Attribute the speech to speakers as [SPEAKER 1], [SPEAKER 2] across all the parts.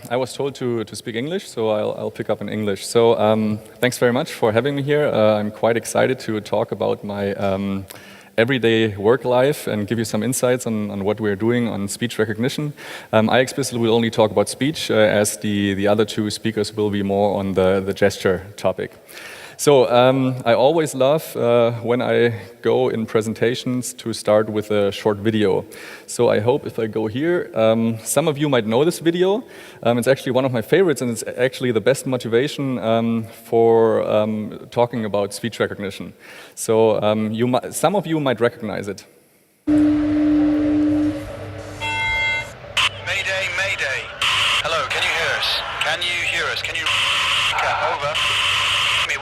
[SPEAKER 1] I was told to speak English, so I'll pick up in English. So thanks very much for having me here. I'm quite excited to talk about my everyday work life and give you some insights on what we're doing on speech recognition. I explicitly will only talk about speech, as the other two speakers will be more on the gesture topic. So I always love when I go in presentations to start with a short video. So I hope if I go here, some of you might know this video. It's actually one of my favorites, and it's actually the best motivation for talking about speech recognition. So some of you might recognize it.
[SPEAKER 2] Mayday, mayday. Hello, can you hear us? Can you hear us? Can you... Over.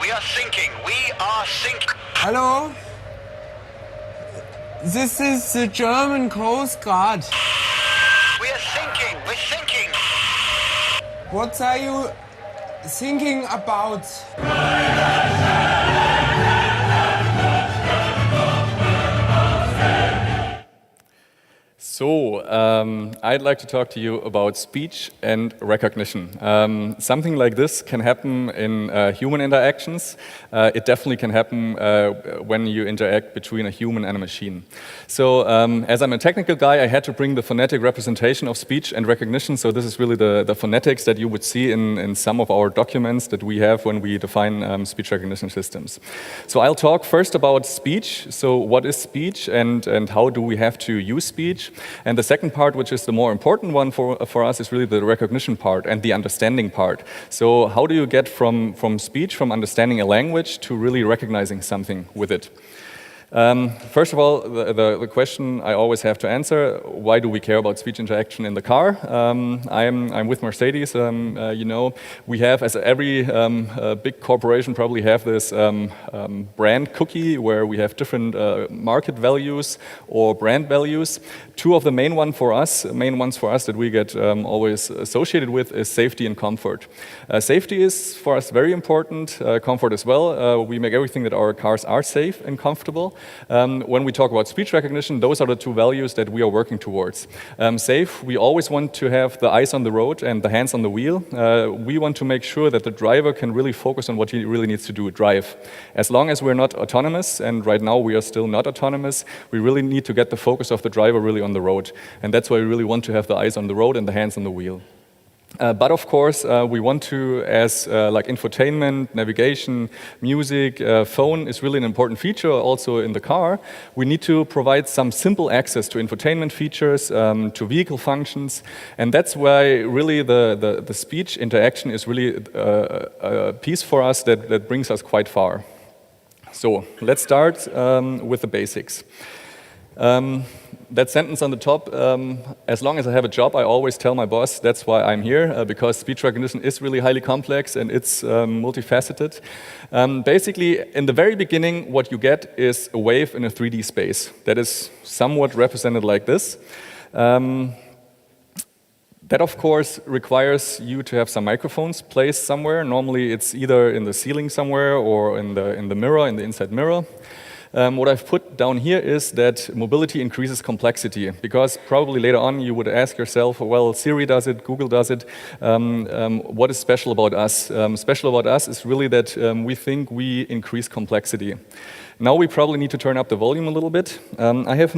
[SPEAKER 2] We are sinking. We are sinking.
[SPEAKER 3] Hello? This is the German Coast Guard.
[SPEAKER 2] We are sinking. We're sinking.
[SPEAKER 3] What are you thinking about?
[SPEAKER 1] So, I'd like to talk to you about speech and recognition. Something like this can happen in human interactions. It definitely can happen when you interact between a human and a machine. So, as I'm a technical guy, I had to bring the phonetic representation of speech and recognition. So this is really the phonetics that you would see in some of our documents that we have when we define speech recognition systems. So I'll talk first about speech. So what is speech and how do we have to use speech? And the second part, which is the more important one for us, is really the recognition part and the understanding part. So how do you get from speech, from understanding a language, to really recognizing something with it? First of all, the question I always have to answer: why do we care about speech interaction in the car? I'm with Mercedes. You know, we have, as every big corporation probably have this brand cookie where we have different market values or brand values. Two of the main ones for us that we get always associated with is safety and comfort. Safety is for us very important. Comfort as well. We make everything that our cars are safe and comfortable. When we talk about speech recognition, those are the two values that we are working towards. Safe, we always want to have the eyes on the road and the hands on the wheel. We want to make sure that the driver can really focus on what he really needs to do, drive. As long as we're not autonomous, and right now we are still not autonomous, we really need to get the focus of the driver really on the road. And that's why we really want to have the eyes on the road and the hands on the wheel. But of course, we want to, as like infotainment, navigation, music, phone is really an important feature also in the car. We need to provide some simple access to infotainment features, to vehicle functions, and that's why really the speech interaction is really a piece for us that brings us quite far. So let's start with the basics. That sentence on the top, as long as I have a job, I always tell my boss that's why I'm here, because speech recognition is really highly complex and it's multifaceted. Basically, in the very beginning, what you get is a wave in a 3D space that is somewhat represented like this. That, of course, requires you to have some microphones placed somewhere. Normally, it's either in the ceiling somewhere or in the mirror, in the inside mirror. What I've put down here is that mobility increases complexity, because probably later on you would ask yourself, well, Siri does it, Google does it, what is special about us? Special about us is really that we think we increase complexity. Now we probably need to turn up the volume a little bit. I have,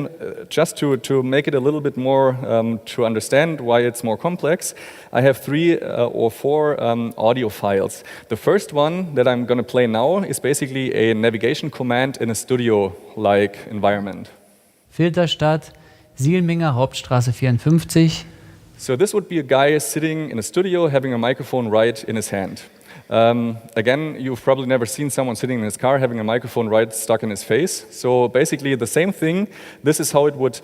[SPEAKER 1] just to make it a little bit more, to understand why it's more complex, I have 3 or 4 audio files. The first one that I'm going to play now is basically a navigation command in a studio-like environment.
[SPEAKER 4] Filterstadt, Sielminger Hauptstraße 54.
[SPEAKER 1] So this would be a guy sitting in a studio having a microphone right in his hand. Again, you've probably never seen someone sitting in his car having a microphone right stuck in his face. So basically the same thing. This is how it would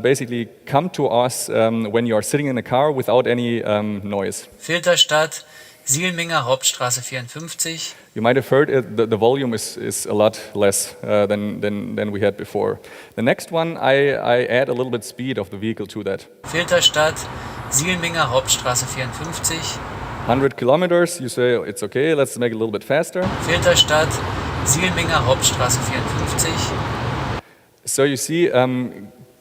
[SPEAKER 1] basically come to us when you are sitting in a car without any noise.
[SPEAKER 4] Filterstadt, Sielminger Hauptstraße 54.
[SPEAKER 1] You might have heard it, the volume is a lot less than we had before. The next one, I add a little bit speed of the vehicle to that.
[SPEAKER 4] Filterstadt, Sielmenger Hauptstraße 54.
[SPEAKER 1] 100 kilometers, you say it's okay, let's make it a little bit faster.
[SPEAKER 4] Filterstadt, Sielmenger Hauptstraße 54.
[SPEAKER 1] So you see,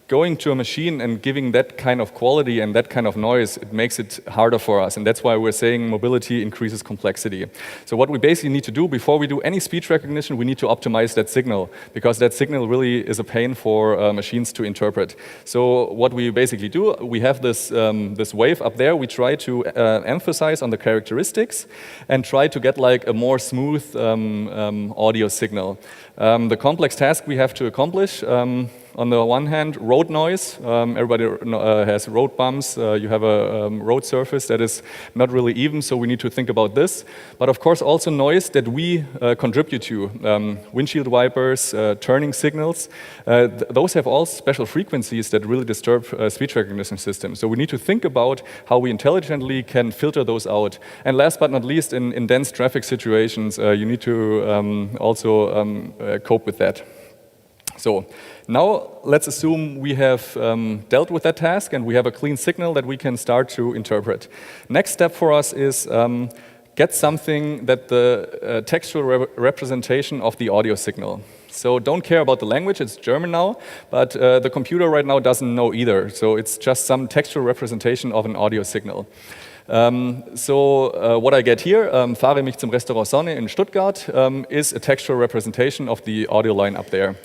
[SPEAKER 1] going to a machine and giving that kind of quality and that kind of noise, it makes it harder for us. And that's why we're saying mobility increases complexity. So what we basically need to do before we do any speech recognition, we need to optimize that signal, because that signal really is a pain for machines to interpret. So what we basically do, we have this, this wave up there. We try to emphasize on the characteristics and try to get like a more smooth audio signal. The complex task we have to accomplish, on the one hand, road noise. Everybody has road bumps. You have a road surface that is not really even, so we need to think about this. But of course, also noise that we contribute to. Windshield wipers, turning signals. Those have all special frequencies that really disturb speech recognition systems. So we need to think about how we intelligently can filter those out. And last but not least, in dense traffic situations, you need to also cope with that. So now let's assume we have dealt with that task and we have a clean signal that we can start to interpret. Next step for us is get something that the textual representation of the audio signal. So don't care about the language, it's German now, but the computer right now doesn't know either. So it's just some textual representation of an audio signal. What I get here, fahre mich zum Restaurant Sonne in Stuttgart, is a textual representation of the audio line up there.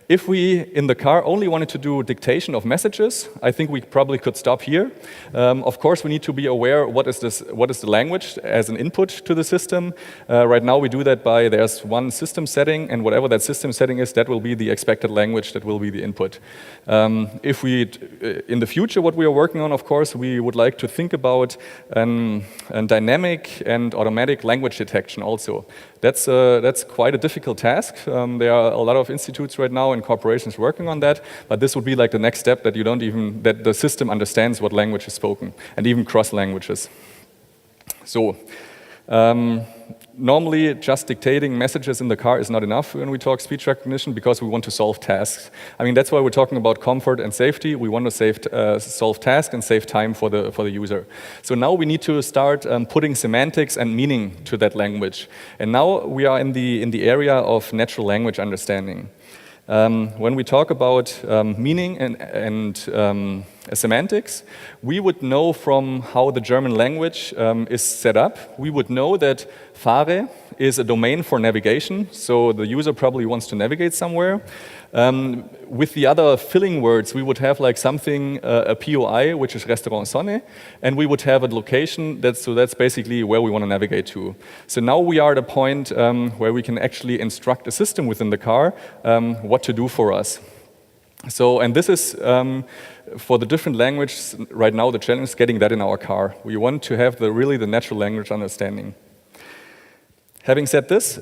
[SPEAKER 1] If we, in the car, only wanted to do dictation of messages, I think we probably could stop here. Of course, we need to be aware what is the language as an input to the system. Right now, we do that by there's one system setting, and whatever that system setting is, that will be the expected language, that will be the input. If we, in the future, what we are working on, of course, we would like to think about a dynamic and automatic language detection also. That's quite a difficult task. There are a lot of institutes right now and corporations working on that, but this would be like the next step, that that the system understands what language is spoken, and even cross languages. So normally just dictating messages in the car is not enough when we talk speech recognition, because we want to solve tasks. I mean, that's why we're talking about comfort and safety. We want to solve tasks and save time for the user. So now we need to start putting semantics and meaning to that language. And now we are in the area of natural language understanding. When we talk about meaning and semantics, we would know from how the German language is set up. We would know that fahre is a domain for navigation, so the user probably wants to navigate somewhere. With the other filling words, we would have like something, a POI, which is Restaurant Sonne, and we would have a location, so that's basically where we want to navigate to. So now we are at a point where we can actually instruct a system within the car what to do for us. So, and this is, for the different languages, right now the challenge is getting that in our car. We want to have really the natural language understanding. Having said this,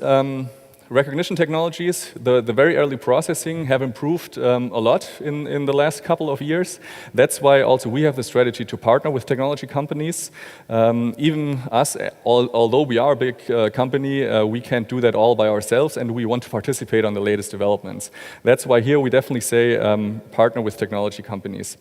[SPEAKER 1] recognition technologies, the very early processing have improved a lot in the last couple of years. That's why also we have the strategy to partner with technology companies. Even us, although we are a big company, we can't do that all by ourselves, and we want to participate on the latest developments. That's why here we definitely say partner with technology companies.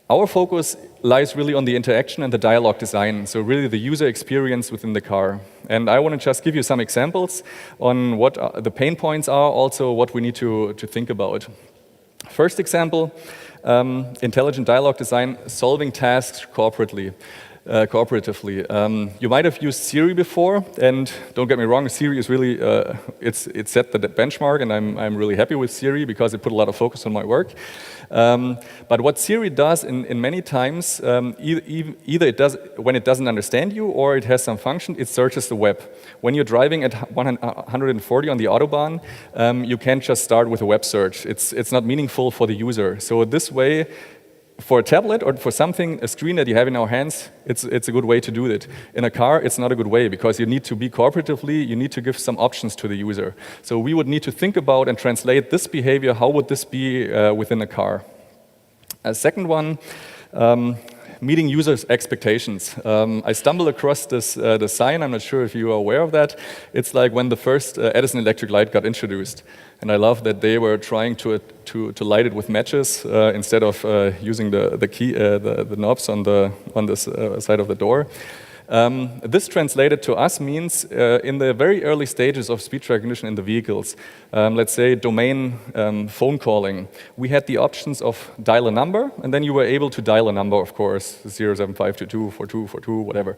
[SPEAKER 1] Our focus lies really on the interaction and the dialogue design, so really the user experience within the car. And I want to just give you some examples on what the pain points are, also what we need to think about. First example, intelligent dialogue design, solving tasks cooperatively. You might have used Siri before, and don't get me wrong, Siri is really, it's set the benchmark, and I'm really happy with Siri because it put a lot of focus on my work. But what Siri does in many times, either it does when it doesn't understand you, or it has some function, it searches the web. When you're driving at 140 on the Autobahn, you can't just start with a web search. It's not meaningful for the user. So this way, for a tablet or for something, a screen that you have in our hands, it's a good way to do it. In a car, it's not a good way, because you need to be cooperatively, you need to give some options to the user. So we would need to think about and translate this behavior, how would this be within a car? A second one, meeting users' expectations. I stumbled across this sign. I'm not sure if you are aware of that. It's like when the first Edison electric light got introduced. And I love that they were trying to light it with matches instead of using the key, the knobs on this side of the door. This translated to us means in the very early stages of speech recognition in the vehicles, let's say domain phone calling, we had the options of dial a number, and then you were able to dial a number, of course, 075224242, whatever.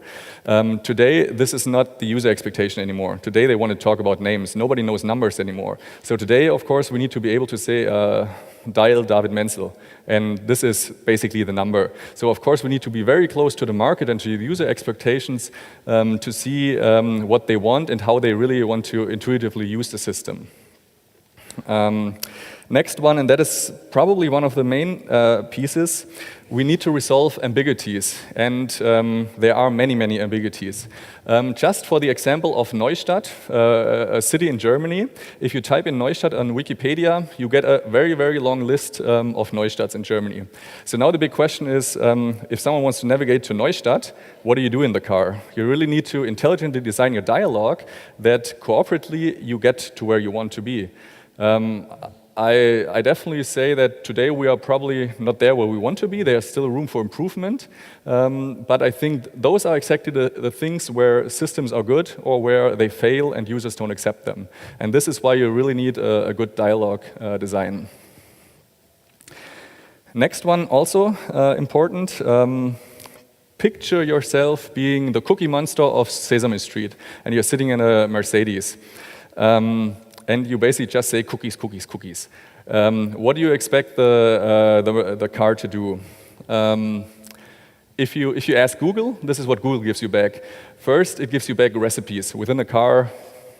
[SPEAKER 1] Today, this is not the user expectation anymore. Today, they want to talk about names. Nobody knows numbers anymore. So today, of course, we need to be able to say, dial David Menzel, and this is basically the number. So of course we need to be very close to the market and to the user expectations to see what they want and how they really want to intuitively use the system. Next one, and that is probably one of the main pieces, we need to resolve ambiguities, and there are many, many ambiguities. Just for the example of Neustadt, a city in Germany, if you type in Neustadt on Wikipedia, you get a very, very long list of Neustadts in Germany. So now the big question is, if someone wants to navigate to Neustadt, what do you do in the car? You really need to intelligently design your dialogue that cooperatively you get to where you want to be. I definitely say that today we are probably not there where we want to be. There's still room for improvement. But I think those are exactly the things where systems are good or where they fail and users don't accept them. And this is why you really need a good dialogue design. Next one, also important. Picture yourself being the cookie monster of Sesame Street, and you're sitting in a Mercedes. And you basically just say cookies, cookies, cookies. What do you expect the car to do? If you ask Google, this is what Google gives you back. First, it gives you back recipes. Within the car,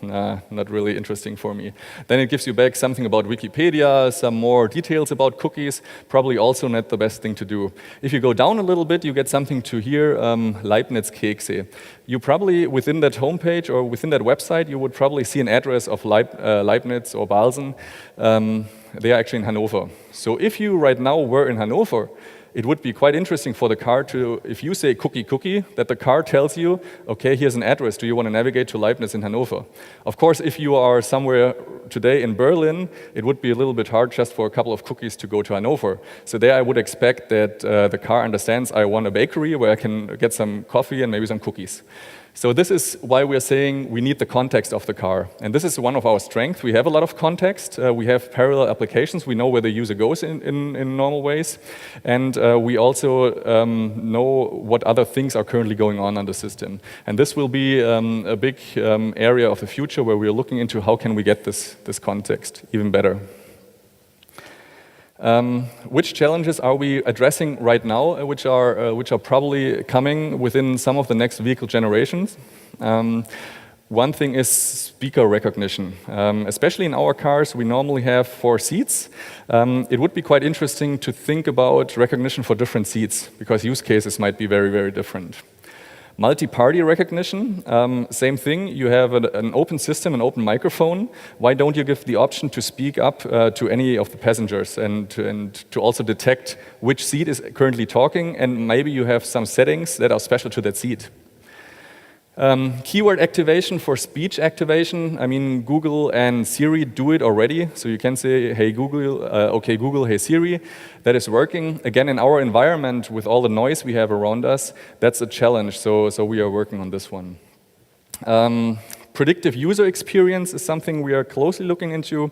[SPEAKER 1] not really interesting for me. Then it gives you back something about Wikipedia, some more details about cookies, probably also not the best thing to do. If you go down a little bit, you get something to hear, Leibniz Kekse. You probably, within that homepage or within that website, you would probably see an address of Leibniz or Balsen. They are actually in Hanover. So if you right now were in Hanover, it would be quite interesting for the car to, if you say cookie, cookie, that the car tells you, okay, here's an address. Do you want to navigate to Leibniz in Hanover? Of course, if you are somewhere today in Berlin, it would be a little bit hard just for a couple of cookies to go to Hanover. So there I would expect that the car understands I want a bakery where I can get some coffee and maybe some cookies. So this is why we're saying we need the context of the car. And this is one of our strengths. We have a lot of context. We have parallel applications. We know where the user goes in normal ways. And we also know what other things are currently going on the system. And this will be a big area of the future where we're looking into how can we get this context even better. Which challenges are we addressing right now, which are probably coming within some of the next vehicle generations? One thing is speaker recognition. Especially in our cars, we normally have 4 seats. It would be quite interesting to think about recognition for different seats, because use cases might be very, very different. Multi-party recognition, same thing. You have an open system, an open microphone. Why don't you give the option to speak up to any of the passengers and to also detect which seat is currently talking, and maybe you have some settings that are special to that seat. Keyword activation for speech activation. I mean, Google and Siri do it already. So you can say, hey Google, okay Google, hey Siri. That is working. Again, in our environment, with all the noise we have around us, that's a challenge. So we are working on this one. Predictive user experience is something we are closely looking into.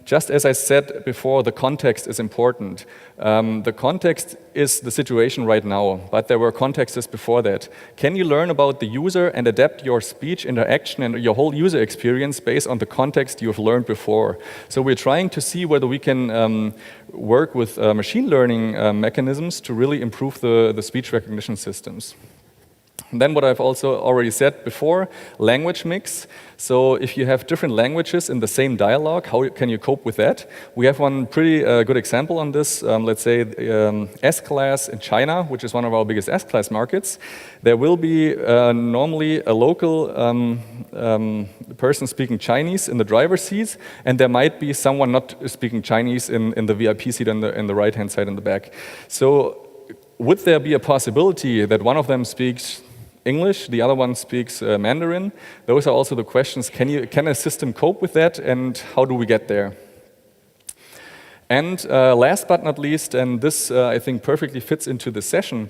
[SPEAKER 1] Just as I said before, the context is important. The context is the situation right now, but there were contexts before that. Can you learn about the user and adapt your speech interaction and your whole user experience based on the context you've learned before? So we're trying to see whether we can work with machine learning mechanisms to really improve the speech recognition systems. And then what I've also already said before, language mix. So if you have different languages in the same dialogue, how can you cope with that? We have one pretty good example on this. Let's say S-Class in China, which is one of our biggest S-Class markets. There will be normally a local person speaking Chinese in the driver's seat, and there might be someone not speaking Chinese in the VIP seat in the right-hand side in the back. So would there be a possibility that one of them speaks English, the other one speaks Mandarin? Those are also the questions. Can a system cope with that, and how do we get there? And last but not least, and this I think perfectly fits into the session,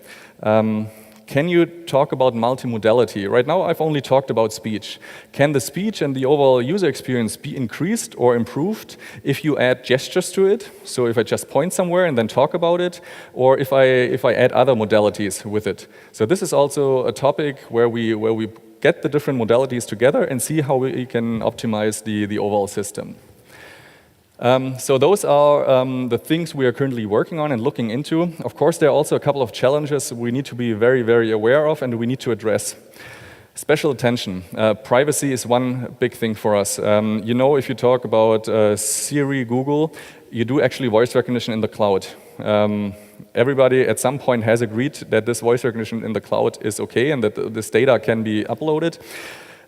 [SPEAKER 1] can you talk about multimodality? Right now I've only talked about speech. Can the speech and the overall user experience be increased or improved if you add gestures to it? So if I just point somewhere and then talk about it, or if I add other modalities with it. So this is also a topic where we get the different modalities together and see how we can optimize the overall system. So those are the things we are currently working on and looking into. Of course, there are also a couple of challenges we need to be very, very aware of and we need to address. Special attention. Privacy is one big thing for us. You know, if you talk about Siri, Google, you do actually voice recognition in the cloud. Everybody at some point has agreed that this voice recognition in the cloud is okay and that this data can be uploaded.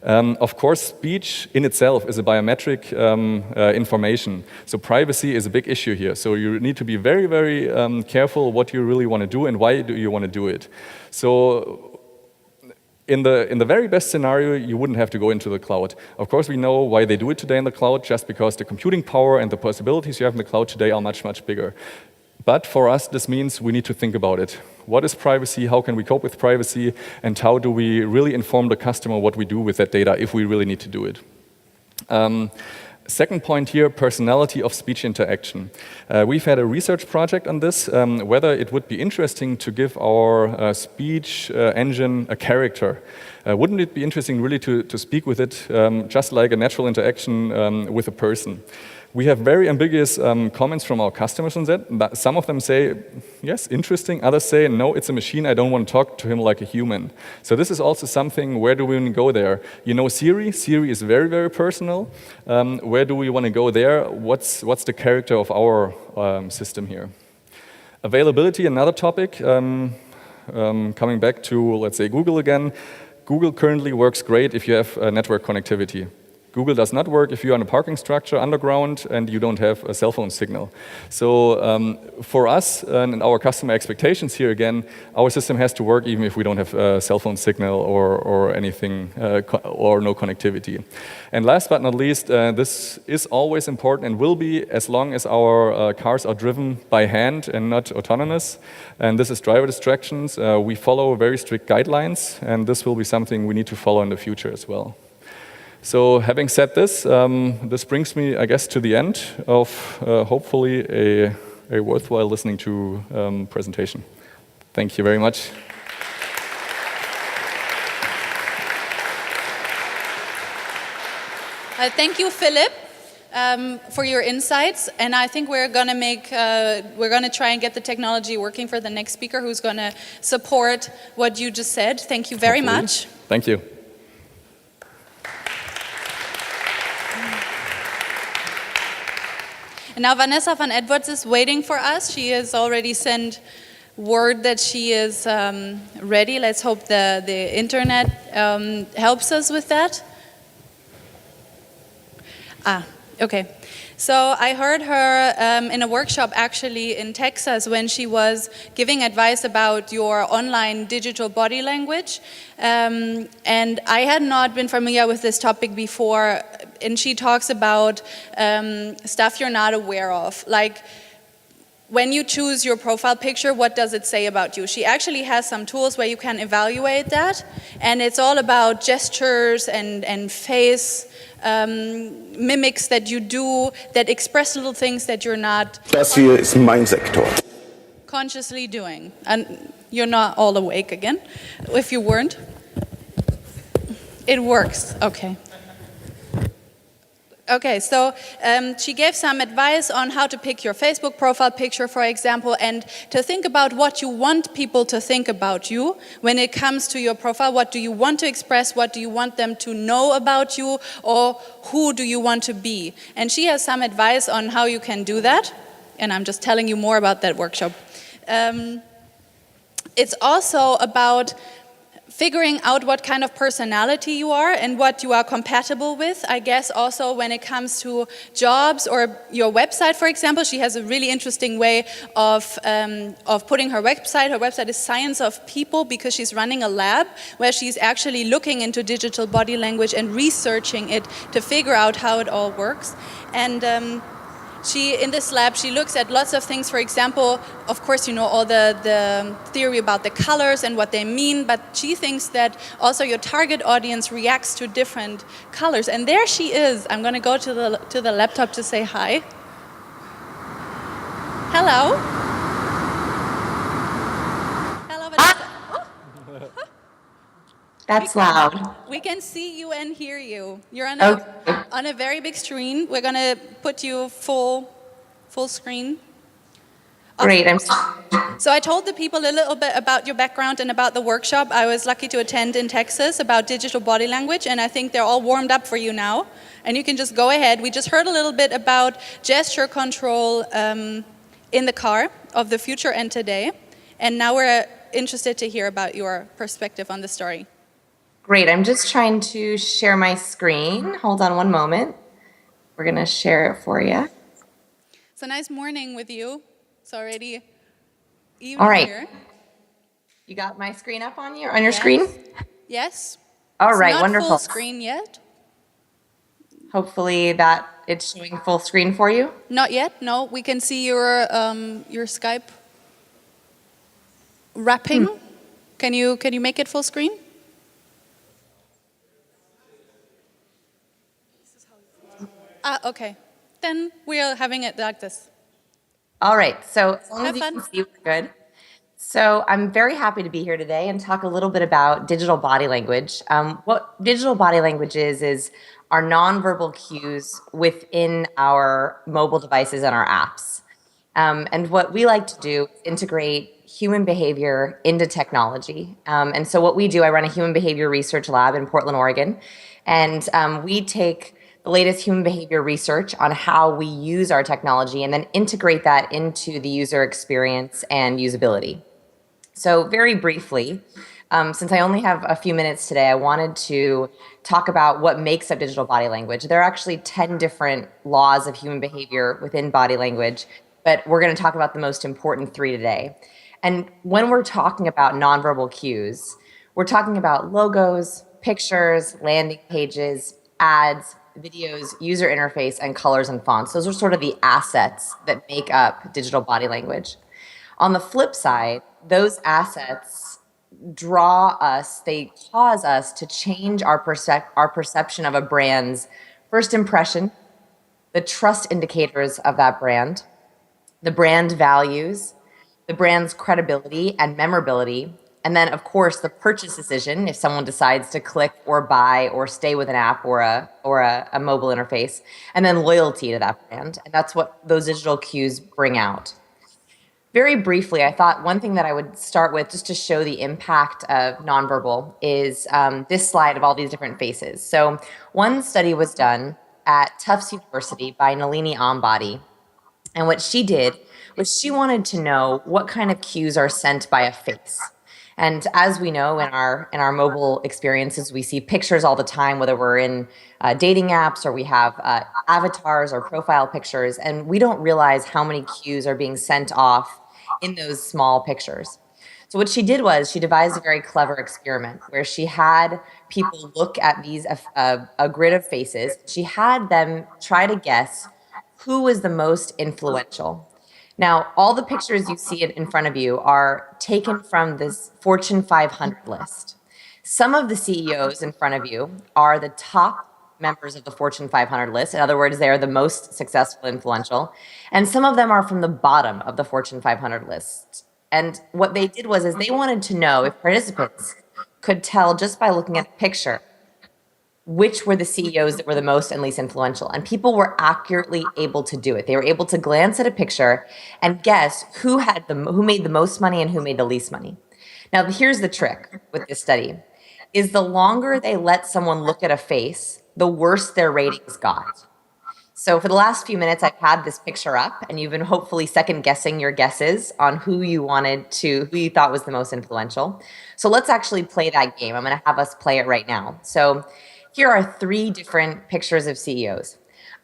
[SPEAKER 1] Of course, speech in itself is a biometric information. So privacy is a big issue here. So you need to be very, very careful what you really want to do and why do you want to do it. So in the very best scenario, you wouldn't have to go into the cloud. Of course, we know why they do it today in the cloud, just because the computing power and the possibilities you have in the cloud today are much, much bigger. But for us, this means we need to think about it. What is privacy? How can we cope with privacy? And how do we really inform the customer what we do with that data if we really need to do it? Second point here, personality of speech interaction. We've had a research project on this, whether it would be interesting to give our speech engine a character. Wouldn't it be interesting really to speak with it just like a natural interaction with a person? We have very ambiguous comments from our customers on that. Some of them say, yes, interesting. Others say, no, it's a machine. I don't want to talk to him like a human. So this is also something, where do we want to go there? You know Siri? Siri is very, very personal. Where do we want to go there? What's the character of our system here? Availability, another topic. Coming back to, let's say, Google again. Google currently works great if you have network connectivity. Google does not work if you're on a parking structure underground and you don't have a cell phone signal. So for us and our customer expectations here again, our system has to work even if we don't have a cell phone signal or anything or no connectivity. And last but not least, this is always important and will be as long as our cars are driven by hand and not autonomous. And this is driver distractions. We follow very strict guidelines, and this will be something we need to follow in the future as well. So having said this, this brings me, I guess, to the end of hopefully a worthwhile listening to presentation. Thank you very much.
[SPEAKER 5] Thank you, Philipp, for your insights. And I think we're going to try and get the technology working for the next speaker, who's going to support what you just said. Thank you very much.
[SPEAKER 1] Thank you.
[SPEAKER 5] And now Vanessa van Edwards is waiting for us. She has already sent word that she is ready. Let's hope the internet helps us with that. Okay. So I heard her in a workshop actually in Texas when she was giving advice about your online digital body language. And I had not been familiar with this topic before. And she talks about stuff you're not aware of. Like when you choose your profile picture, what does it say about you? She actually has some tools where you can evaluate that. And it's all about gestures and face mimics that you do that express little things that you're not
[SPEAKER 6] Das hier ist mein Sektor.
[SPEAKER 5] consciously doing. And you're not all awake again, if you weren't. It works, okay. Okay, so she gave some advice on how to pick your Facebook profile picture, for example, and to think about what you want people to think about you when it comes to your profile. What do you want to express? What do you want them to know about you? Or who do you want to be? And she has some advice on how you can do that. And I'm just telling you more about that workshop. It's also about figuring out what kind of personality you are and what you are compatible with. I guess also when it comes to jobs or your website, for example, she has a really interesting way of putting her website. Her website is Science of People because she's running a lab where she's actually looking into digital body language and researching it to figure out how it all works. And in this lab, she looks at lots of things. For example, of course, you know all the theory about the colors and what they mean, but she thinks that also your target audience reacts to different colors. And there she is. I'm going to go to the laptop to say hi. Hello. Hello, Vanessa. Oh.
[SPEAKER 7] That's loud.
[SPEAKER 5] We can see you and hear you. You're on
[SPEAKER 7] Okay.
[SPEAKER 5] on a very big screen. We're going to put you full screen.
[SPEAKER 7] Great.
[SPEAKER 5] So I told the people a little bit about your background and about the workshop I was lucky to attend in Texas about digital body language, and I think they're all warmed up for you now. And you can just go ahead. We just heard a little bit about gesture control in the car of the future and today, and now we're interested to hear about your perspective on the story.
[SPEAKER 7] Great. I'm just trying to share my screen. Hold on one moment. We're going to share it for you.
[SPEAKER 5] It's a nice morning with you. It's already evening
[SPEAKER 7] All right.
[SPEAKER 5] here.
[SPEAKER 7] You got my screen up on your screen?
[SPEAKER 5] Yes.
[SPEAKER 7] All right,
[SPEAKER 5] It's not
[SPEAKER 7] wonderful.
[SPEAKER 5] full screen yet.
[SPEAKER 7] Hopefully that it's showing full screen for you.
[SPEAKER 5] Not yet. No, we can see your Skype wrapping. Can you make it full screen? Okay. Then we are having it like this.
[SPEAKER 7] All right, so as long
[SPEAKER 5] Have
[SPEAKER 7] as you
[SPEAKER 5] fun.
[SPEAKER 7] can see, we're good. So I'm very happy to be here today and talk a little bit about digital body language. What digital body language is our nonverbal cues within our mobile devices and our apps. And what we like to do is integrate human behavior into technology. And so what we do, I run a human behavior research lab in Portland, Oregon, and we take the latest human behavior research on how we use our technology and then integrate that into the user experience and usability. So very briefly, since I only have a few minutes today, I wanted to talk about what makes up digital body language. There are actually 10 different laws of human behavior within body language, but we're going to talk about the most important 3 today. And when we're talking about nonverbal cues, we're talking about logos, pictures, landing pages, ads, videos, user interface, and colors and fonts. Those are sort of the assets that make up digital body language. On the flip side, those assets draw us, they cause us to change our perception of a brand's first impression, the trust indicators of that brand, the brand values, the brand's credibility and memorability, and then, of course, the purchase decision if someone decides to click or buy or stay with an app or a mobile interface, and then loyalty to that brand. And that's what those digital cues bring out. Very briefly, I thought one thing that I would start with just to show the impact of nonverbal is this slide of all these different faces. So one study was done at Tufts University by Nalini Ambati. And what she did was she wanted to know what kind of cues are sent by a face. And as we know in our mobile experiences, we see pictures all the time, whether we're in dating apps or we have avatars or profile pictures, and we don't realize how many cues are being sent off in those small pictures. So what she did was she devised a very clever experiment where she had people look at these a grid of faces. She had them try to guess who was the most influential. Now, all the pictures you see in front of you are taken from this Fortune 500 list. Some of the CEOs in front of you are the top members of the Fortune 500 list. In other words, they are the most successful, influential. And some of them are from the bottom of the Fortune 500 list. And what they did was they wanted to know if participants could tell just by looking at a picture which were the CEOs that were the most and least influential. And people were accurately able to do it. They were able to glance at a picture and guess who made the most money and who made the least money. Now, here's the trick with this study, is the longer they let someone look at a face, the worse their ratings got. So for the last few minutes, I've had this picture up, and you've been hopefully second guessing your guesses on who you thought was the most influential. So let's actually play that game. I'm going to have us play it right now. So here are 3 different pictures of CEOs.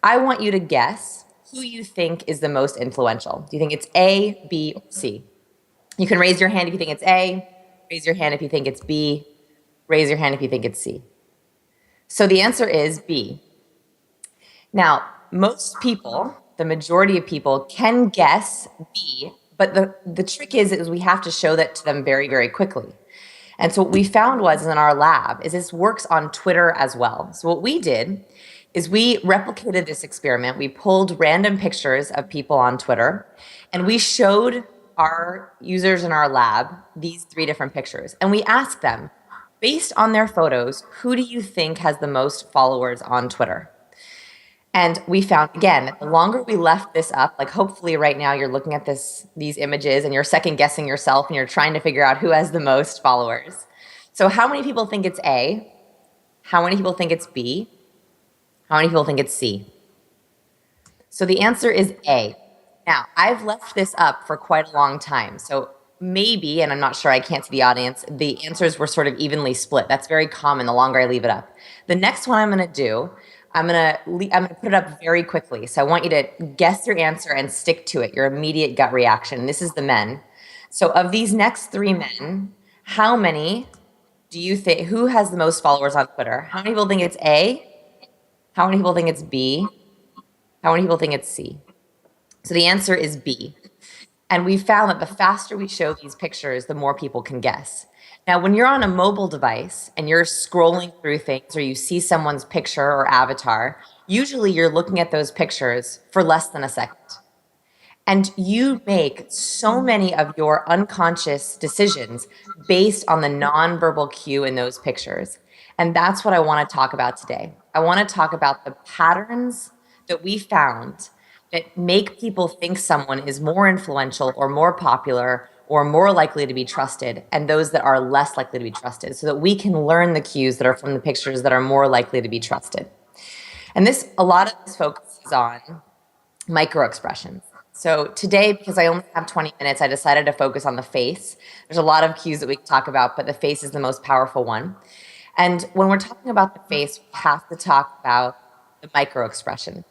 [SPEAKER 7] I want you to guess who you think is the most influential. Do you think it's A, B, or C? You can raise your hand if you think it's A, raise your hand if you think it's B, raise your hand if you think it's C. So the answer is B. Now, most people, the majority of people, can guess B, but the trick is we have to show that to them very, very quickly. And so what we found was in our lab is this works on Twitter as well. So what we did is we replicated this experiment. We pulled random pictures of people on Twitter, and we showed our users in our lab these 3 different pictures. And we asked them, based on their photos, who do you think has the most followers on Twitter? And we found, again, that the longer we left this up, like hopefully right now you're looking at these images and you're second guessing yourself and you're trying to figure out who has the most followers. So how many people think it's A? How many people think it's B? How many people think it's C? So the answer is A. Now, I've left this up for quite a long time. So maybe, and I'm not sure, I can't see the audience, the answers were sort of evenly split. That's very common the longer I leave it up. The next one I'm going to do, I'm going to put it up very quickly. So I want you to guess your answer and stick to it, your immediate gut reaction. This is the men. So of these next 3 men, how many do you think, who has the most followers on Twitter? How many people think it's A? How many people think it's B? How many people think it's C? So the answer is B. And we found that the faster we show these pictures, the more people can guess. Now, when you're on a mobile device and you're scrolling through things or you see someone's picture or avatar, usually you're looking at those pictures for less than a second. And you make so many of your unconscious decisions based on the nonverbal cue in those pictures. And that's what I want to talk about today. I want to talk about the patterns that we found that make people think someone is more influential or more popular or more likely to be trusted, and those that are less likely to be trusted, so that we can learn the cues that are from the pictures that are more likely to be trusted. And a lot of this focuses on micro-expressions. So today, because I only have 20 minutes, I decided to focus on the face. There's a lot of cues that we can talk about, but the face is the most powerful one. And when we're talking about the face, we have to talk about the micro-expression.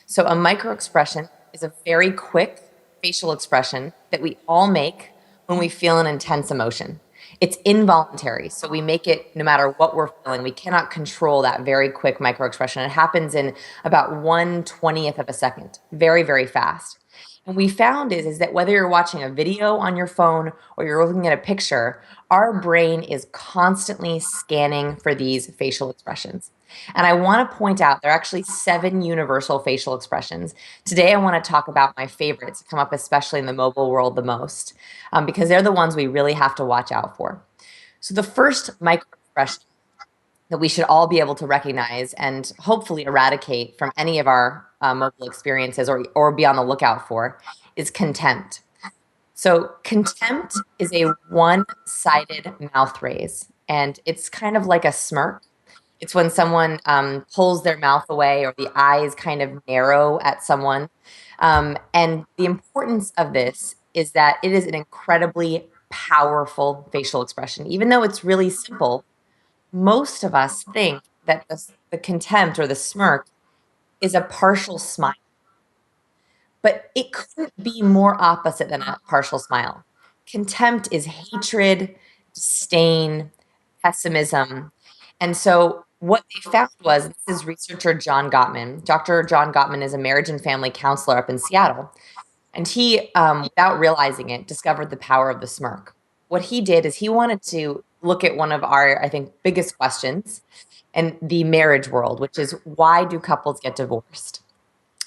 [SPEAKER 7] So a micro-expression is a very quick facial expression that we all make when we feel an intense emotion. It's involuntary, so we make it no matter what we're feeling. We cannot control that very quick micro-expression. It happens in about 1/20th of a second, very, very fast. And we found is that whether you're watching a video on your phone or you're looking at a picture, our brain is constantly scanning for these facial expressions. And I want to point out there are actually 7 universal facial expressions. Today, I want to talk about my favorites that come up especially in the mobile world the most, because they're the ones we really have to watch out for. So the first microexpression that we should all be able to recognize and hopefully eradicate from any of our mobile experiences or be on the lookout for is contempt. So contempt is a one-sided mouth raise, and it's kind of like a smirk. It's when someone pulls their mouth away or the eyes kind of narrow at someone. And the importance of this is that it is an incredibly powerful facial expression. Even though it's really simple, most of us think that the contempt or the smirk is a partial smile. But it couldn't be more opposite than a partial smile. Contempt is hatred, disdain, pessimism. And so what they found was, this is researcher John Gottman. Dr. John Gottman is a marriage and family counselor up in Seattle. And he, without realizing it, discovered the power of the smirk. What he did is he wanted to look at one of our, I think, biggest questions in the marriage world, which is, why do couples get divorced?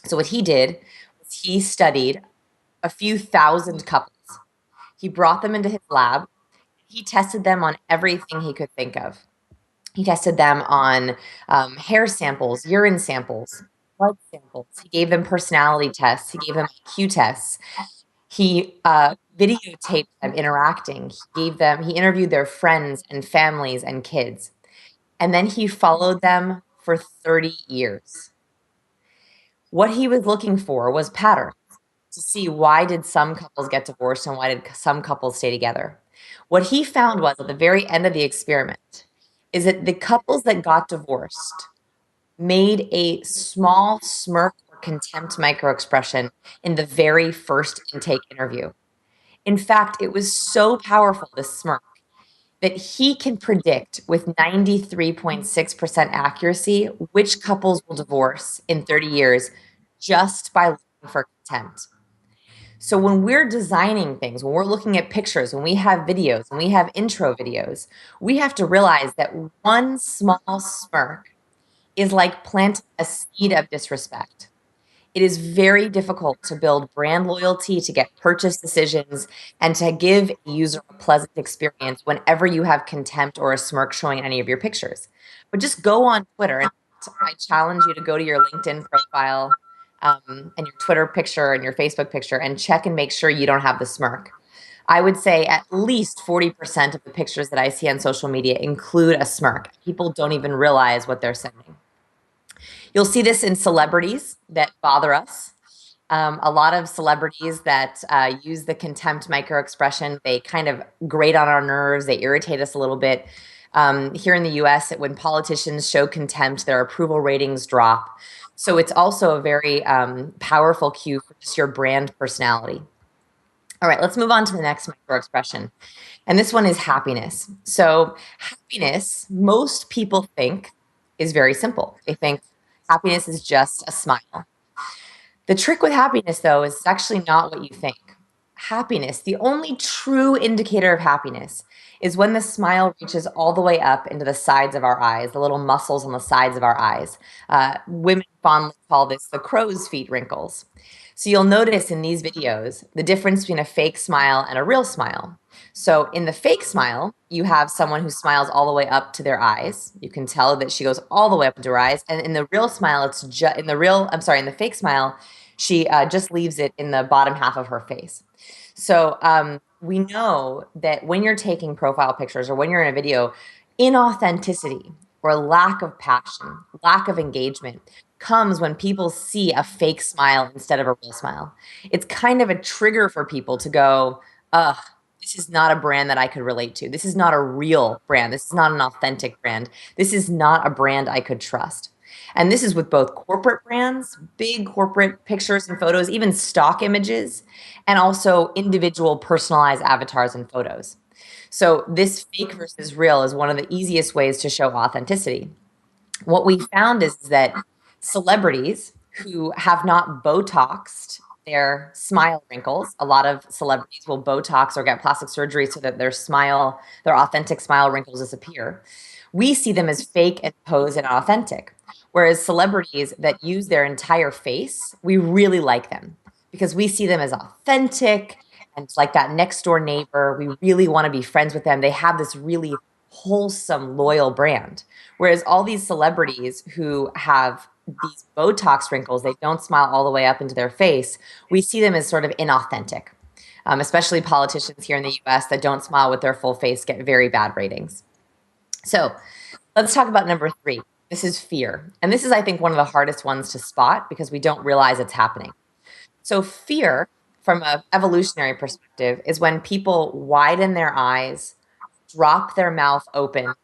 [SPEAKER 7] So what he did was he studied a few thousand couples. He brought them into his lab. He tested them on everything he could think of. He tested them on hair samples, urine samples, blood samples. He gave them personality tests. He gave them IQ tests. He videotaped them interacting. He interviewed their friends and families and kids. And then he followed them for 30 years. What he was looking for was patterns to see why did some couples get divorced and why did some couples stay together. What he found was at the very end of the experiment is that the couples that got divorced made a small smirk or contempt microexpression in the very first intake interview. In fact, it was so powerful, this smirk, that he can predict with 93.6% accuracy which couples will divorce in 30 years just by looking for contempt. So when we're designing things, when we're looking at pictures, when we have videos, when we have intro videos, we have to realize that one small smirk is like planting a seed of disrespect. It is very difficult to build brand loyalty, to get purchase decisions, and to give a user a pleasant experience whenever you have contempt or a smirk showing in any of your pictures. But just go on Twitter, and I challenge you to go to your LinkedIn profile and your Twitter picture and your Facebook picture and check and make sure you don't have the smirk. I would say at least 40% of the pictures that I see on social media include a smirk. People don't even realize what they're sending. You'll see this in celebrities that bother us. A lot of celebrities that use the contempt microexpression, they kind of grate on our nerves, they irritate us a little bit. Here in the US, when politicians show contempt, their approval ratings drop. So it's also a very powerful cue for just your brand personality. All right, let's move on to the next microexpression. And this one is happiness. So happiness, most people think, is very simple. They think happiness is just a smile. The trick with happiness, though, is actually not what you think. Happiness, the only true indicator of happiness, is when the smile reaches all the way up into the sides of our eyes, the little muscles on the sides of our eyes. Women fondly call this the crow's feet wrinkles. So you'll notice in these videos the difference between a fake smile and a real smile. So in the fake smile, you have someone who smiles all the way up to their eyes. You can tell that she goes all the way up into her eyes. And in the real smile, in the fake smile, she just leaves it in the bottom half of her face. So we know that when you're taking profile pictures or when you're in a video, inauthenticity or lack of passion, lack of engagement comes when people see a fake smile instead of a real smile. It's kind of a trigger for people to go, ugh, this is not a brand that I could relate to. This is not a real brand. This is not an authentic brand. This is not a brand I could trust. And this is with both corporate brands, big corporate pictures and photos, even stock images, and also individual personalized avatars and photos. So this fake versus real is one of the easiest ways to show authenticity. What we found is that celebrities who have not Botoxed their smile wrinkles, a lot of celebrities will Botox or get plastic surgery so that their authentic smile wrinkles disappear. We see them as fake and posed and authentic. Whereas celebrities that use their entire face, we really like them because we see them as authentic and like that next door neighbor. We really want to be friends with them. They have this really wholesome, loyal brand. Whereas all these celebrities who have these Botox wrinkles, they don't smile all the way up into their face, we see them as sort of inauthentic. Especially politicians here in the US that don't smile with their full face get very bad ratings. So let's talk about number 3. This is fear. And this is, I think, one of the hardest ones to spot because we don't realize it's happening. So fear, from an evolutionary perspective, is when people widen their eyes, drop their mouth open,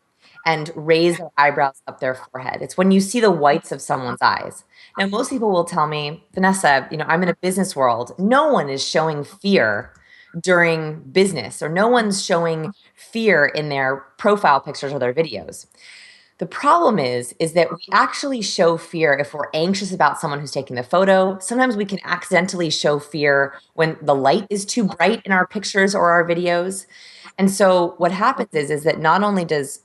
[SPEAKER 7] and raise their eyebrows up their forehead. It's when you see the whites of someone's eyes. Now, most people will tell me, Vanessa, I'm in a business world. No one is showing fear during business, or no one's showing fear in their profile pictures or their videos. The problem is that we actually show fear if we're anxious about someone who's taking the photo. Sometimes we can accidentally show fear when the light is too bright in our pictures or our videos. And so what happens is that not only does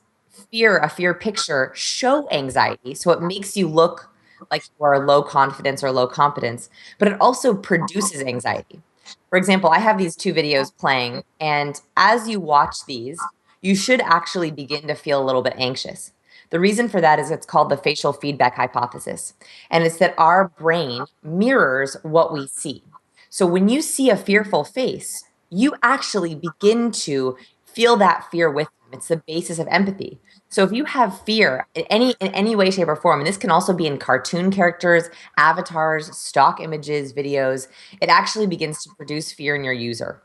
[SPEAKER 7] a fear picture show anxiety, so it makes you look like you are low confidence or low competence, but it also produces anxiety. For example, I have these 2 videos playing, and as you watch these, you should actually begin to feel a little bit anxious. The reason for that is it's called the facial feedback hypothesis, and it's that our brain mirrors what we see. So when you see a fearful face, you actually begin to feel that fear with them. It's the basis of empathy. So if you have fear in any way, shape, or form, and this can also be in cartoon characters, avatars, stock images, videos, it actually begins to produce fear in your user.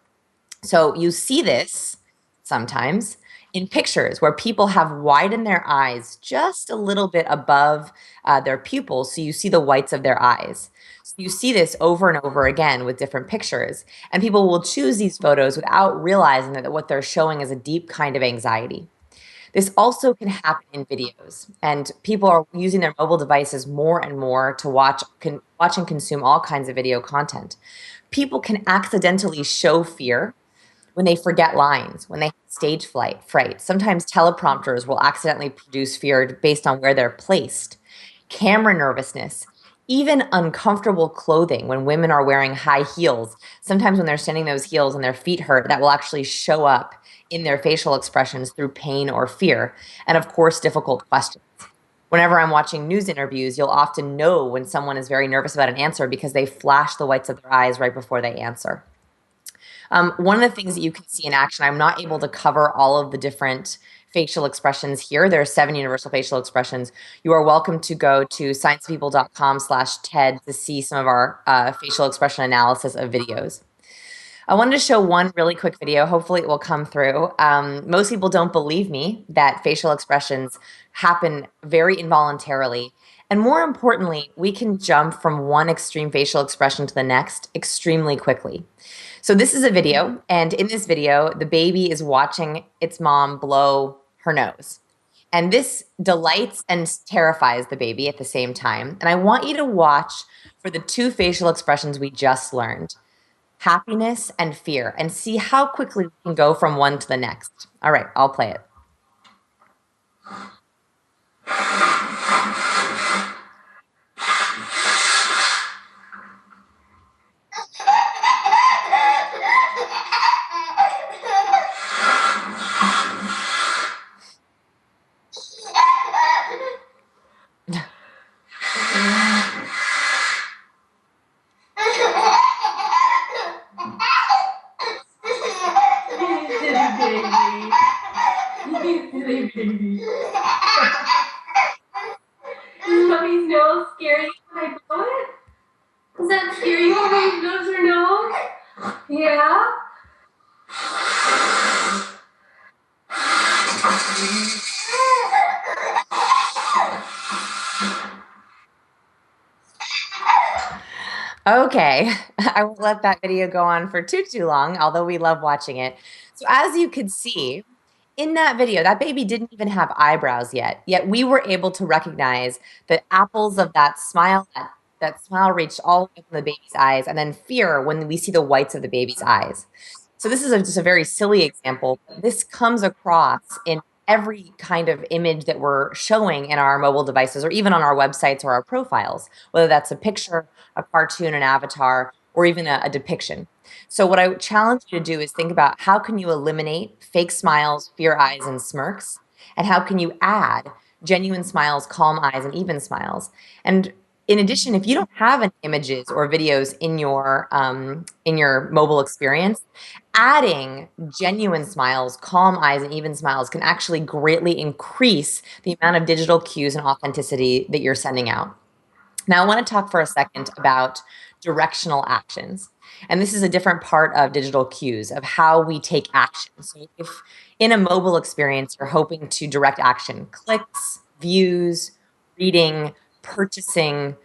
[SPEAKER 7] So you see this sometimes in pictures where people have widened their eyes just a little bit above their pupils, so you see the whites of their eyes. So you see this over and over again with different pictures, and people will choose these photos without realizing that what they're showing is a deep kind of anxiety. This also can happen in videos, and people are using their mobile devices more and more to watch and consume all kinds of video content. People can accidentally show fear when they forget lines, when they have stage fright. Sometimes teleprompters will accidentally produce fear based on where they're placed. Camera nervousness, even uncomfortable clothing when women are wearing high heels. Sometimes when they're standing those heels and their feet hurt, that will actually show up in their facial expressions through pain or fear. And of course, difficult questions. Whenever I'm watching news interviews, you'll often know when someone is very nervous about an answer because they flash the whites of their eyes right before they answer. One of the things that you can see in action, I'm not able to cover all of the different facial expressions here. There are 7 universal facial expressions. You are welcome to go to sciencepeople.com/TED to see some of our facial expression analysis of videos. I wanted to show one really quick video. Hopefully it will come through. Most people don't believe me that facial expressions happen very involuntarily. And more importantly, we can jump from one extreme facial expression to the next extremely quickly. So this is a video, and in this video, the baby is watching its mom blow her nose. And this delights and terrifies the baby at the same time. And I want you to watch for the 2 facial expressions we just learned, happiness and fear, and see how quickly we can go from one to the next. All right, I'll play it.
[SPEAKER 8] Does mommy's nose scare you when I blow it? Does that scare you when mommy blows her nose? Yeah?
[SPEAKER 7] Okay, I won't let that video go on for too long, although we love watching it. So as you could see, in that video, that baby didn't even have eyebrows yet we were able to recognize the apples of that smile, that smile reached all the way from the baby's eyes, and then fear when we see the whites of the baby's eyes. So this is just a very silly example. This comes across in every kind of image that we're showing in our mobile devices or even on our websites or our profiles, whether that's a picture, a cartoon, an avatar, or even a depiction. So what I would challenge you to do is think about how can you eliminate fake smiles, fear eyes, and smirks, and how can you add genuine smiles, calm eyes, and even smiles. And in addition, if you don't have any images or videos in your mobile experience, adding genuine smiles, calm eyes, and even smiles can actually greatly increase the amount of digital cues and authenticity that you're sending out. Now, I want to talk for a second about directional actions. And this is a different part of digital cues, of how we take action. So if in a mobile experience, you're hoping to direct action, clicks, views, reading, purchasing,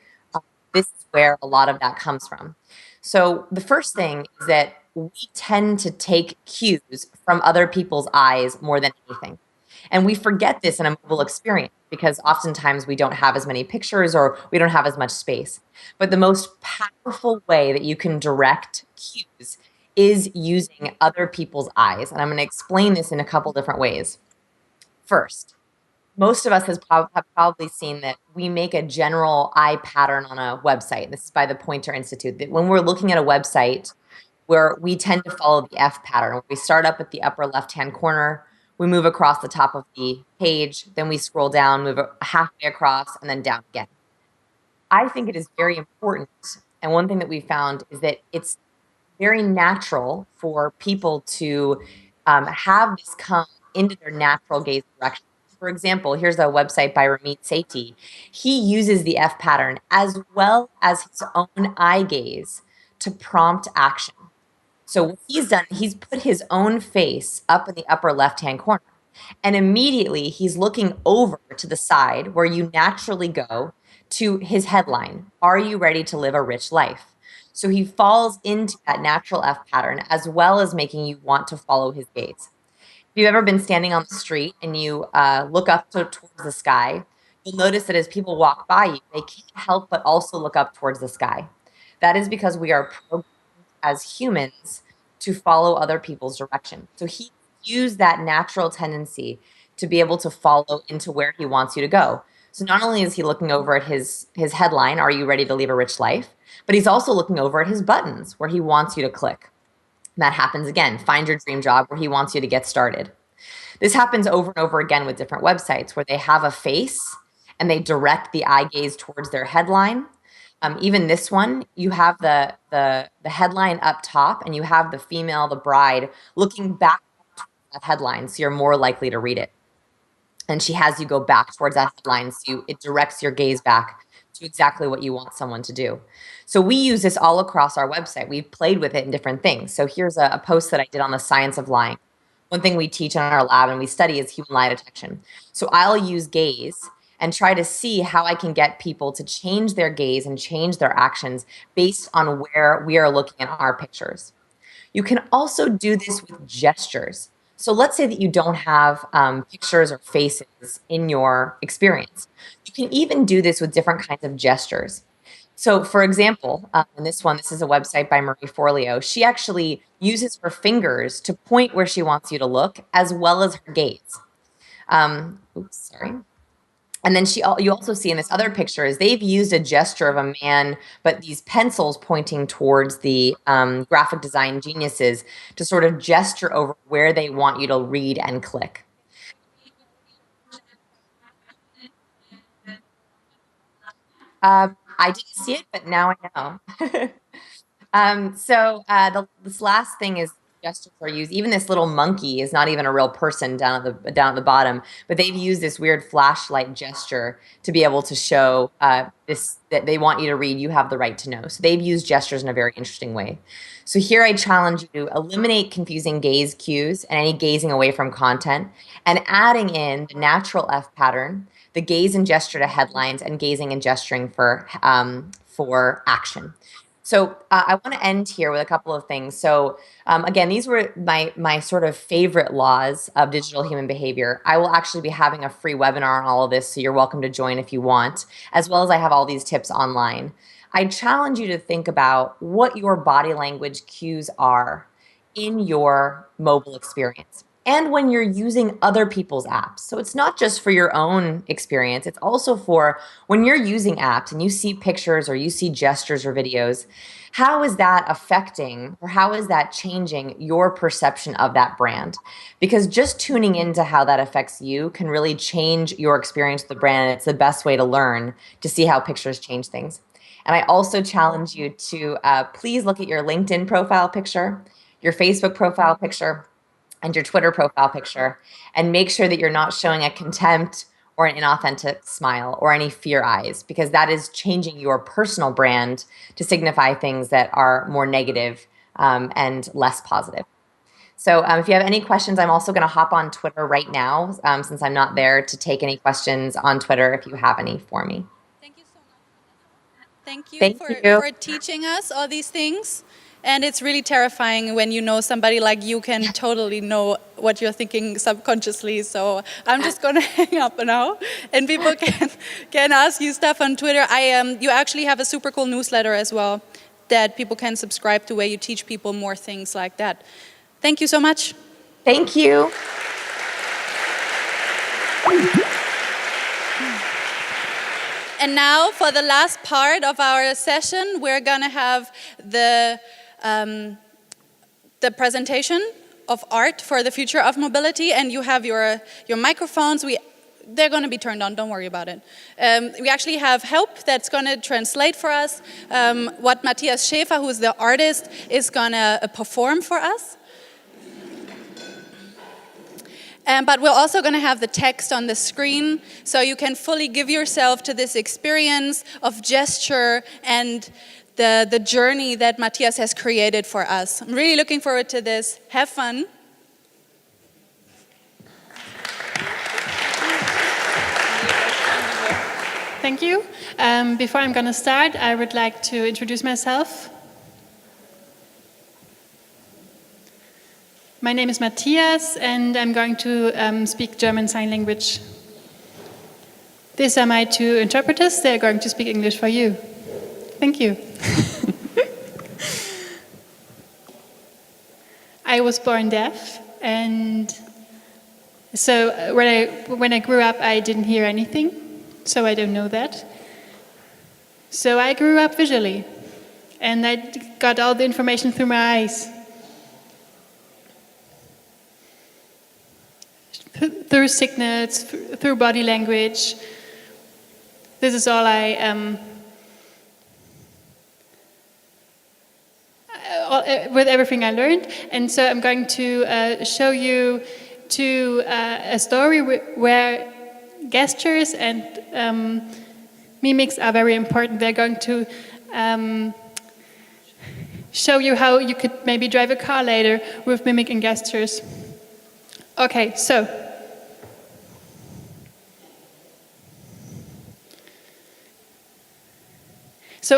[SPEAKER 7] this is where a lot of that comes from. So the first thing is that we tend to take cues from other people's eyes more than anything. And we forget this in a mobile experience because oftentimes we don't have as many pictures or we don't have as much space. But the most powerful way that you can direct cues is using other people's eyes. And I'm going to explain this in a couple different ways. First, most of us have probably seen that we make a general eye pattern on a website. This is by the Pointer Institute, that when we're looking at a website, where we tend to follow the F pattern. We start up at the upper left-hand corner, we move across the top of the page, then we scroll down, move halfway across, and then down again. I think it is very important, and one thing that we found is that it's very natural for people to have this come into their natural gaze direction. For example, here's a website by Ramit Sethi. He uses the F pattern as well as his own eye gaze to prompt action. So what he's done, he's put his own face up in the upper left-hand corner. And immediately he's looking over to the side where you naturally go to his headline, "Are you ready to live a rich life?" So he falls into that natural F pattern as well as making you want to follow his gaze. If you've ever been standing on the street and you look up towards the sky, you'll notice that as people walk by you, they can't help but also look up towards the sky. That is because we are programmed as humans to follow other people's direction. So he used that natural tendency to be able to follow into where he wants you to go. So not only is he looking over at his headline, "Are you ready to live a rich life?" but he's also looking over at his buttons where he wants you to click. And that happens again, "Find your dream job," where he wants you to get started. This happens over and over again with different websites where they have a face and they direct the eye gaze towards their headline. Even this one, you have the headline up top and you have the female, the bride, looking back towards that headline, so you're more likely to read it. And she has you go back towards that headline, so it directs your gaze back to exactly what you want someone to do. So we use this all across our website. We've played with it in different things. So here's a post that I did on the science of lying. One thing we teach in our lab and we study is human lie detection. So I'll use gaze and try to see how I can get people to change their gaze and change their actions based on where we are looking at our pictures. You can also do this with gestures. So let's say that you don't have pictures or faces in your experience. You can even do this with different kinds of gestures. So for example, in this one, this is a website by Marie Forleo. She actually uses her fingers to point where she wants you to look as well as her gaze. And then you also see in this other picture is they've used a gesture of a man, but these pencils pointing towards the graphic design geniuses to sort of gesture over where they want you to read and click. I didn't see it, but now I know. This last thing is gestures are used. Even this little monkey is not even a real person down at the bottom, but they've used this weird flashlight gesture to be able to show that they want you to read, "You have the right to know." So they've used gestures in a very interesting way. So here I challenge you to eliminate confusing gaze cues and any gazing away from content, and adding in the natural F pattern, the gaze and gesture to headlines, and gazing and gesturing for action. So I want to end here with a couple of things. So again, these were my sort of favorite laws of digital human behavior. I will actually be having a free webinar on all of this, so you're welcome to join if you want, as well as I have all these tips online. I challenge you to think about what your body language cues are in your mobile experience and when you're using other people's apps. So it's not just for your own experience, it's also for when you're using apps and you see pictures or you see gestures or videos, how is that affecting or how is that changing your perception of that brand? Because just tuning into how that affects you can really change your experience with the brand, and it's the best way to learn to see how pictures change things. And I also challenge you to please look at your LinkedIn profile picture, your Facebook profile picture, and your Twitter profile picture, and make sure that you're not showing a contempt or an inauthentic smile or any fear eyes, because that is changing your personal brand to signify things that are more negative and less positive. So if you have any questions, I'm also going to hop on Twitter right now, since I'm not there to take any questions on Twitter if you have any for me.
[SPEAKER 5] Thank you so much. Thank you for teaching us all these things. And it's really terrifying when you know somebody like you can totally know what you're thinking subconsciously. So I'm just going to hang up now, and people can ask you stuff on Twitter. You actually have a super cool newsletter as well that people can subscribe to, where you teach people more things like that. Thank you so much.
[SPEAKER 7] Thank you.
[SPEAKER 5] And now for the last part of our session, we're going to have the presentation of art for the future of mobility, and you have your microphones. They're going to be turned on, don't worry about it. We actually have help that's going to translate for us what Mathias Schäfer, who's the artist, is going to perform for us. But we're also going to have the text on the screen, so you can fully give yourself to this experience of gesture and the journey that Mathias has created for us. I'm really looking forward to this. Have fun.
[SPEAKER 9] Thank you. Before I'm going to start, I would like to introduce myself. My name is Mathias, and I'm going to speak German Sign Language. These are my two interpreters. They're going to speak English for you. Thank you. I was born deaf, and so when I grew up, I didn't hear anything, so I don't know that. So I grew up visually, and I got all the information through my eyes. Through signals, through body language. This is all with everything I learned. And so I'm going to show you a story where gestures and mimics are very important. They're going to show you how you could maybe drive a car later with mimic and gestures. Okay, so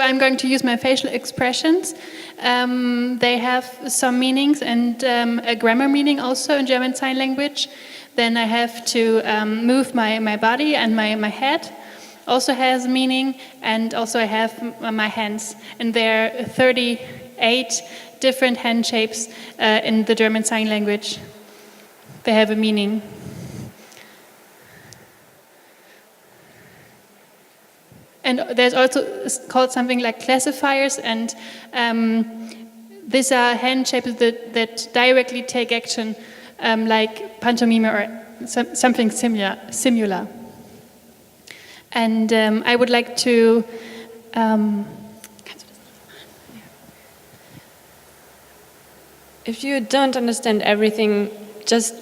[SPEAKER 9] I'm going to use my facial expressions. They have some meanings and a grammar meaning also in German Sign Language. Then I have to move my body, and my head also has meaning, and also I have my hands. And there are 38 different hand shapes in the German Sign Language. They have a meaning. And there's also called something like classifiers, and these are hand shapes that directly take action, like pantomime or something similar. And I would like to.
[SPEAKER 10] If you don't understand everything, just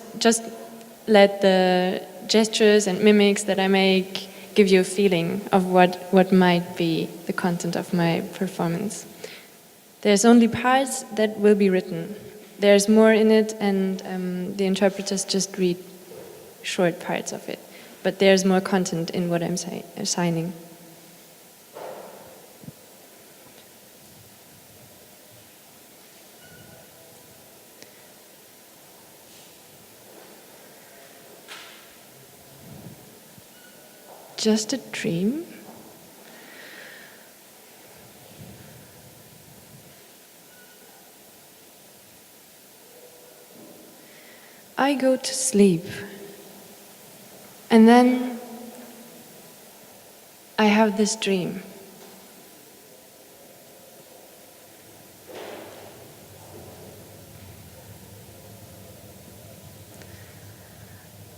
[SPEAKER 10] let the gestures and mimics that I make give you a feeling of what might be the content of my performance. There's only parts that will be written. There's more in it, and the interpreters just read short parts of it. But there's more content in what I'm signing. Just a dream? I go to sleep, and then I have this dream.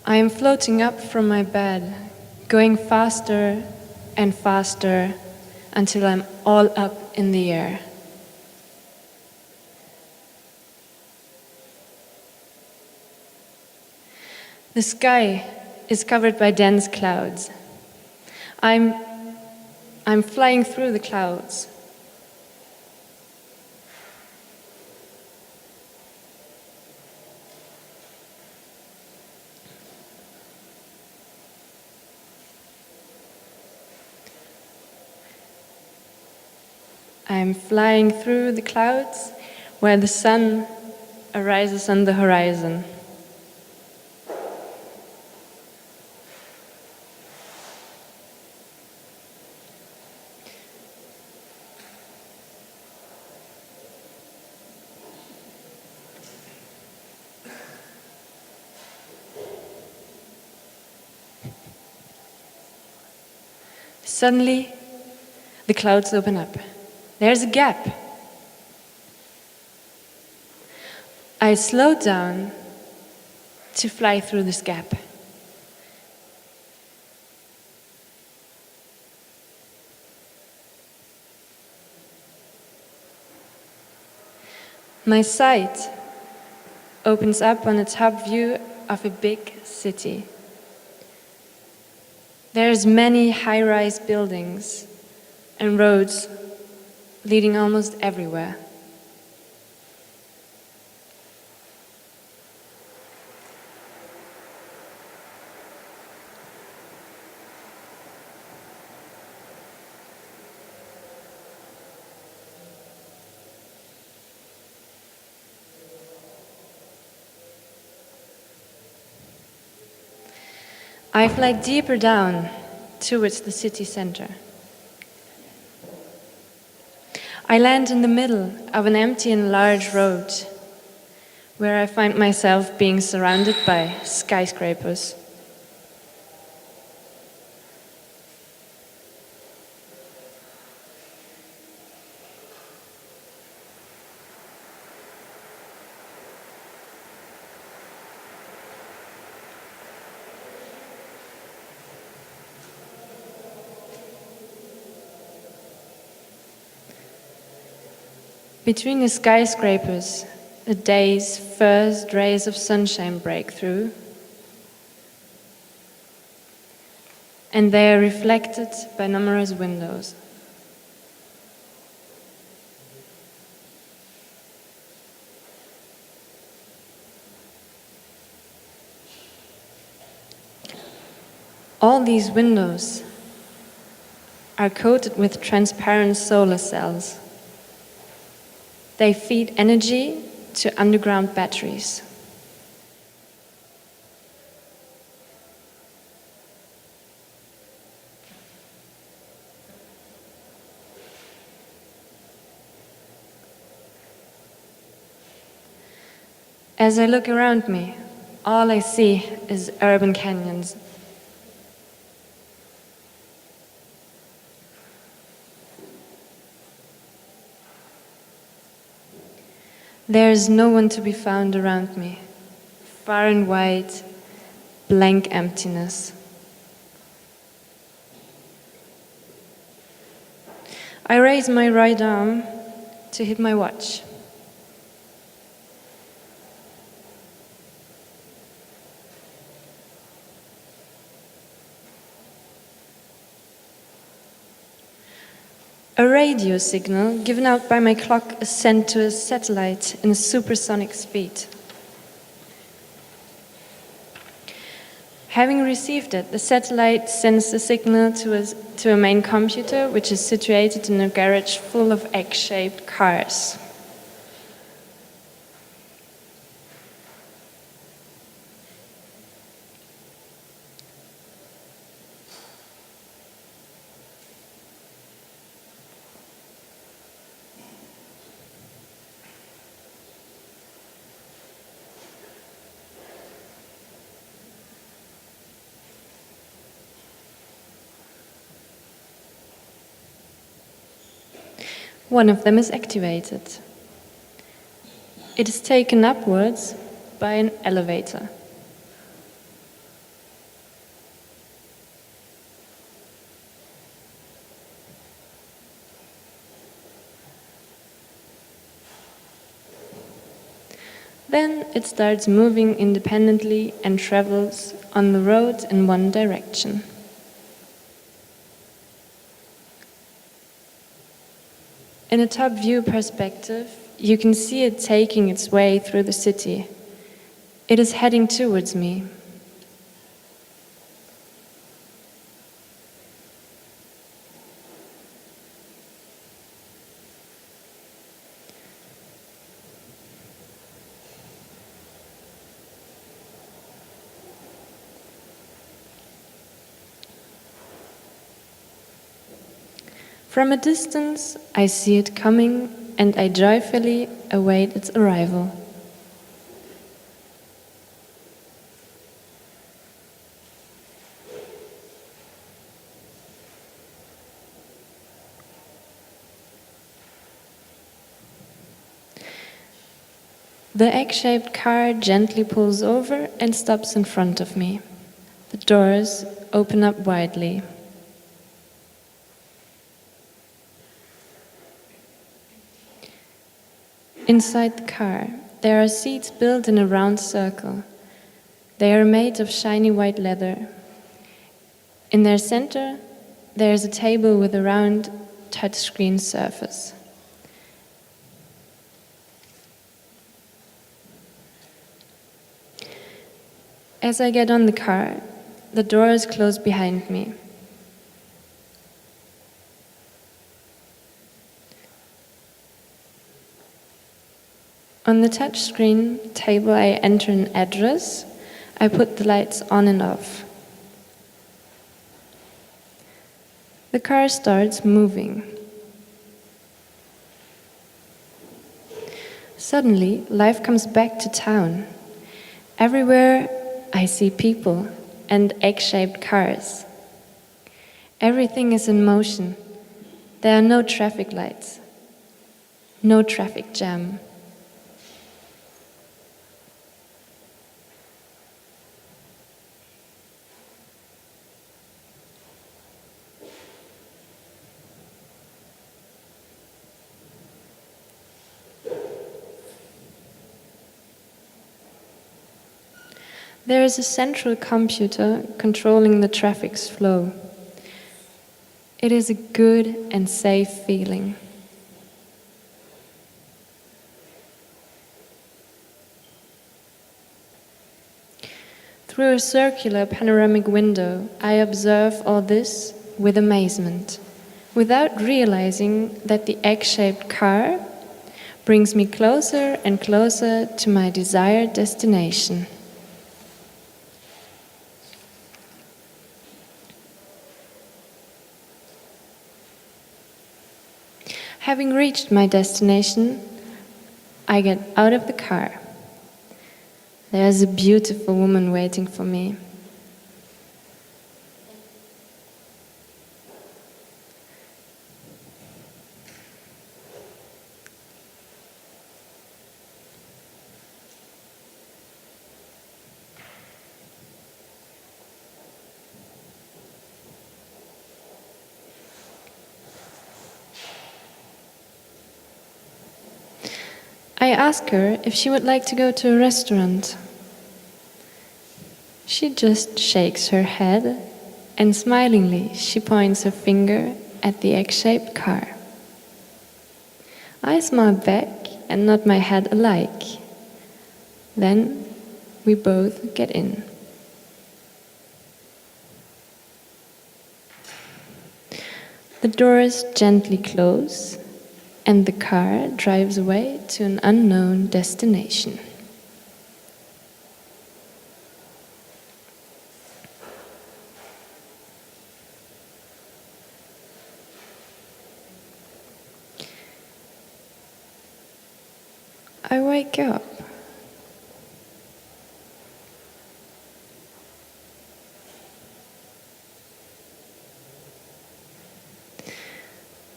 [SPEAKER 10] I am floating up from my bed, going faster and faster until I'm all up in the air. The sky is covered by dense clouds. I'm flying through the clouds. I'm flying through the clouds where the sun arises on the horizon. Suddenly, the clouds open up. There's a gap. I slow down to fly through this gap. My sight opens up on a top view of a big city. There's many high-rise buildings and roads leading almost everywhere. I fly deeper down towards the city center. I land in the middle of an empty and large road, where I find myself being surrounded by skyscrapers. Between the skyscrapers, the day's first rays of sunshine break through, and they are reflected by numerous windows. All these windows are coated with transparent solar cells. They feed energy to underground batteries. As I look around me, all I see is urban canyons. There is no one to be found around me. Far and wide, blank emptiness. I raise my right arm to hit my watch. A radio signal given out by my clock is sent to a satellite in a supersonic speed. Having received it, the satellite sends the signal to a main computer, which is situated in a garage full of egg-shaped cars. One of them is activated. It is taken upwards by an elevator. Then it starts moving independently and travels on the road in one direction. In a top view perspective, you can see it taking its way through the city. It is heading towards me. From a distance, I see it coming, and I joyfully await its arrival. The egg-shaped car gently pulls over and stops in front of me. The doors open up widely. Inside the car, there are seats built in a round circle. They are made of shiny white leather. In their center, there is a table with a round touchscreen surface. As I get on the car, the doors close behind me. On the touchscreen table, I enter an address. I put the lights on and off. The car starts moving. Suddenly, life comes back to town. Everywhere I see people and egg-shaped cars. Everything is in motion. There are no traffic lights, no traffic jam. There is a central computer controlling the traffic's flow. It is a good and safe feeling. Through a circular panoramic window, I observe all this with amazement, without realizing that the egg-shaped car brings me closer and closer to my desired destination. Having reached my destination, I get out of the car. There's a beautiful woman waiting for me. I ask her if she would like to go to a restaurant. She just shakes her head, and smilingly she points her finger at the egg-shaped car. I smile back and nod my head alike. Then we both get in. The doors gently close, and the car drives away to an unknown destination. I wake up.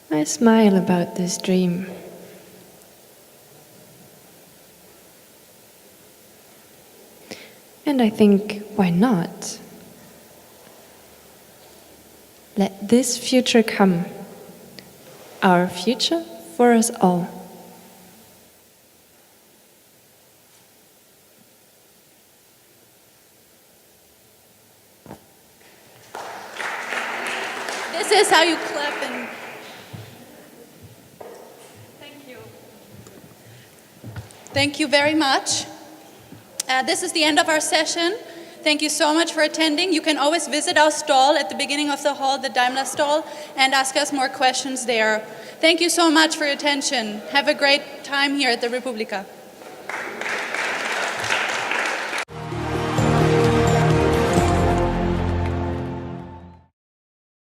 [SPEAKER 10] I smile about this dream. And I think, why not? Let this future come. Our future for us all.
[SPEAKER 5] This is how you clap and thank you very much. This is the end of our session. Thank you so much for attending. You can always visit our stall at the beginning of the hall, the Daimler stall, and ask us more questions there. Thank you so much for your attention. Have a great time here at the Republica.